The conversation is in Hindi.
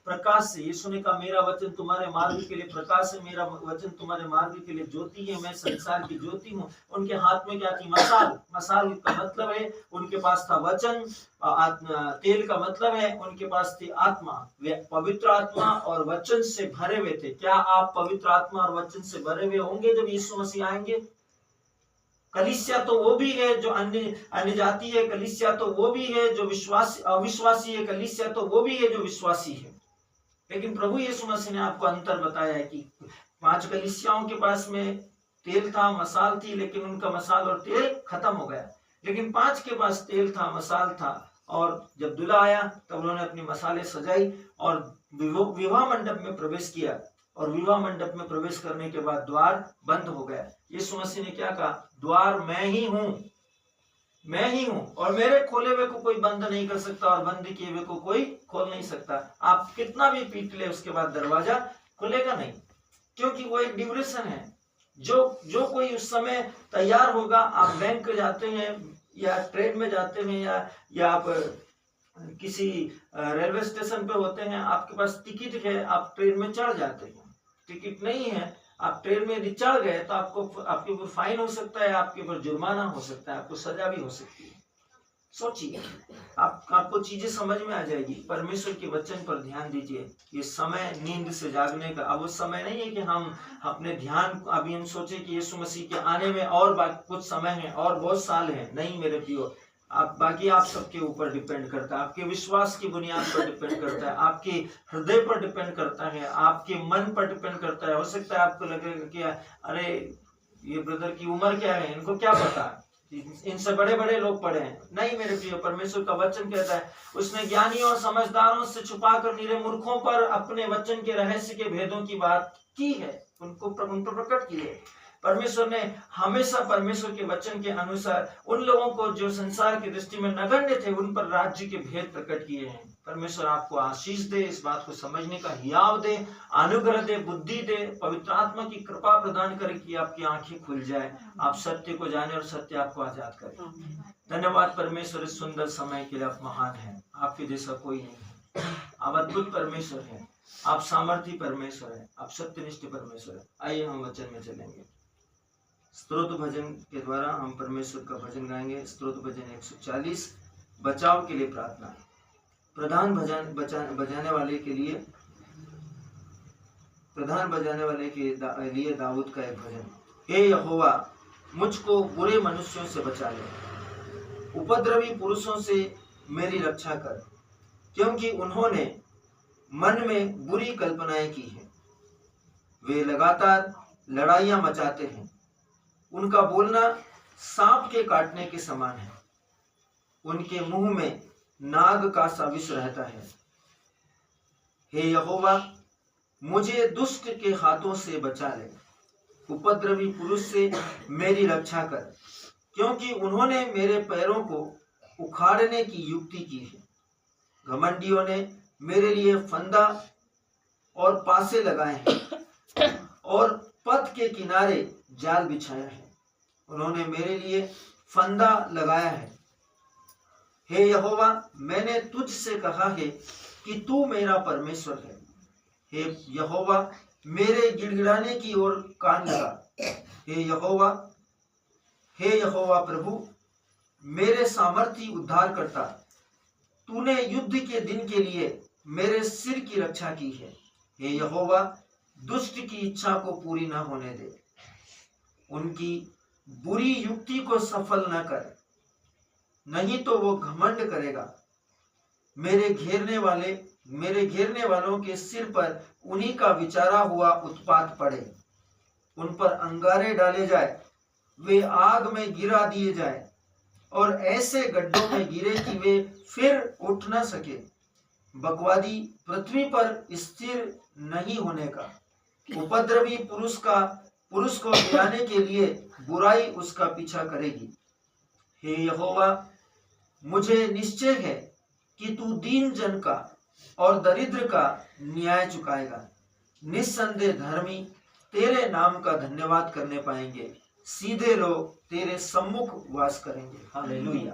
प्रकाश से। यीशु ने कहा मेरा वचन तुम्हारे मार्ग के लिए प्रकाश है, मेरा वचन तुम्हारे मार्ग के लिए ज्योति है, मैं संसार की ज्योति हूँ। उनके हाथ में क्या थी? मशाल। मशाल का मतलब है उनके पास था वचन। तेल का मतलब है उनके पास थी आत्मा। वे पवित्र आत्मा और वचन से भरे हुए थे। क्या आप पवित्र आत्मा और वचन से भरे हुए होंगे जब यीशु मसीह आएंगे? कलीसिया तो वो भी है जो अन्य जाति है, कलीसिया तो वो भी है जो अविश्वासी है, कलीसिया तो वो भी है जो विश्वासी है। लेकिन प्रभु यीशु मसीह ने आपको अंतर बताया है कि 5 कलीसियाओं के पास में तेल था, मसाल थी, लेकिन उनका मसाल और तेल खत्म हो गया। लेकिन 5 के पास तेल था, मसाल था, और जब दूल्हा आया तब उन्होंने अपनी मसाले सजाई और विवाह मंडप में प्रवेश किया। और विवाह मंडप में प्रवेश करने के बाद द्वार बंद हो गया। यीशु मसीह ने क्या कहा? द्वार मैं ही हूं, मैं ही हूं, और मेरे खोले हुए को कोई बंद नहीं कर सकता और बंद किए हुए को कोई खोल नहीं सकता। आप कितना भी पीट ले उसके बाद दरवाजा खुलेगा नहीं, क्योंकि वो एक ड्यूरेशन है। जो कोई उस समय तैयार होगा, आप बैंक जाते हैं या ट्रेन में जाते हैं या आप किसी रेलवे स्टेशन पे होते हैं, आपके पास टिकट है, आप ट्रेन में चढ़ जाते हैं। टिकट नहीं है, आप ट्रेन में यदि चढ़ गए तो आपके ऊपर फाइन हो सकता है, आपके ऊपर जुर्माना हो सकता है, आपको सजा भी हो सकती है। सोचिए, आपको चीजें समझ में आ जाएगी। परमेश्वर के वचन पर ध्यान दीजिए। ये समय नींद से जागने का अब वो समय नहीं है कि हम अपने ध्यान अभी हम सोचे कि यीशु मसीह के आने में और कुछ समय है और बहुत साल है। नहीं मेरे प्रियो, बाकी आप सबके ऊपर डिपेंड करता है, आपके विश्वास की बुनियाद पर डिपेंड करता है, आपके हृदय पर डिपेंड करता है, आपके मन पर डिपेंड करता है। हो सकता है आपको लगेगा कि अरे ये ब्रदर की उम्र क्या है, इनको क्या पता, इनसे बड़े बड़े लोग पढ़े हैं। नहीं मेरे प्रिय, परमेश्वर का वचन कहता है उसने ज्ञानियों और समझदारों से छुपा कर निरे मूर्खों पर अपने वचन के रहस्य के भेदों की बात की है, उन पर प्रकट की है। परमेश्वर ने हमेशा परमेश्वर के वचन के अनुसार उन लोगों को जो संसार की दृष्टि में नगण्य थे, उन पर राज्य के भेद प्रकट किए हैं। परमेश्वर आपको आशीष दे, इस बात को समझने का हियाव दे, अनुग्रह दे, बुद्धि दे, पवित्र आत्मा की कृपा प्रदान करे कि आपकी आंखें खुल जाए, आप सत्य को जाने और सत्य आपको आजाद करे। धन्यवाद परमेश्वर, इस सुंदर समय के लिए आप महान हैं, आपके जैसा कोई नहीं है। आप अद्भुत परमेश्वर हैं, आप सामर्थी परमेश्वर हैं, आप सत्यनिष्ठ परमेश्वर हैं। आइए हम वचन में चलेंगे। स्तोत्र भजन के द्वारा हम परमेश्वर का भजन गाएंगे। स्तोत्र भजन 140, बचाव के लिए प्रार्थना। प्रधान बजाने वाले के लिए दाऊद का एक भजन। हे यहोवा, मुझको बुरे मनुष्यों से बचा ले, उपद्रवी पुरुषों से मेरी रक्षा कर, क्योंकि उन्होंने मन में बुरी कल्पनाएं की हैं। वे लगातार लड़ाइयां मचाते हैं, उनका बोलना सांप के काटने के समान है, उनके मुंह में नाग का सा विष रहता है। हे यहोवा, मुझे दुष्ट के हाथों से बचा ले, उपद्रवी पुरुष से मेरी रक्षा कर, क्योंकि उन्होंने मेरे पैरों को उखाड़ने की युक्ति की है। घमंडियों ने मेरे लिए फंदा और पासे लगाए हैं और पथ के किनारे जाल बिछाया है। उन्होंने मेरे लिए फंदा लगाया है। हे यहोवा, मैंने तुझसे कहा है कि तू मेरा परमेश्वर है। हे यहोवा, मेरे गिड़गिड़ाने की ओर कान लगा। हे यहोवा प्रभु, मेरे सामर्थी उद्धार करता, तूने युद्ध के दिन के लिए मेरे सिर की रक्षा की है। हे यहोवा, दुष्ट की इच्छा को पूरी न होने दे, उनकी बुरी युक्ति को सफल न कर, नहीं तो वो घमंड करेगा। मेरे घेरने वालों के सिर पर उन्हीं का विचारा हुआ उत्पात पड़े, उन पर अंगारे डाले जाए, वे आग में गिरा दिए जाए और ऐसे गड्ढों में गिरे कि वे फिर उठ न सके। बकवादी पृथ्वी पर स्थिर नहीं होने का, उपद्रवी पुरुष को गिराने के लिए बुराई उसका पीछा करेगी। हे यहोवा, मुझे निश्चय है कि तू दीन जन का और दरिद्र का न्याय चुकाएगा। निस्संदेह धर्मी तेरे नाम का धन्यवाद करने पाएंगे, सीधे लोग तेरे सम्मुख वास करेंगे। हालेलुया।